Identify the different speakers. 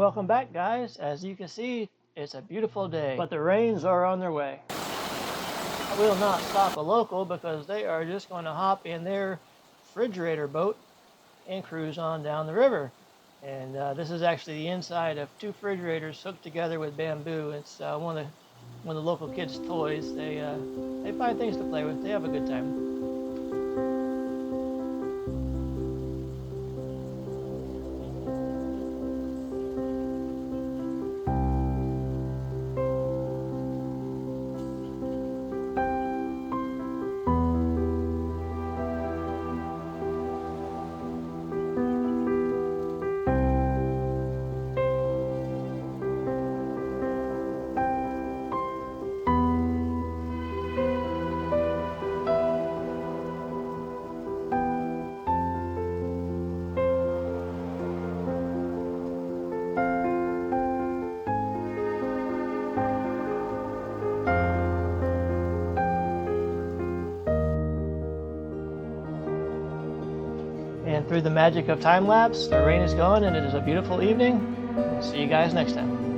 Speaker 1: welcome back, guys. As you can see, it's a beautiful day, but the rains are on their way. I will not stop a local because they are just going to hop in their refrigerator boat and cruise on down the river. And this is actually the inside of two refrigerators hooked together with bamboo. It's one of the local kids' toys. They find things to play with. They have a good time. And through the magic of time lapse, the rain is gone and it is a beautiful evening. See you guys next time.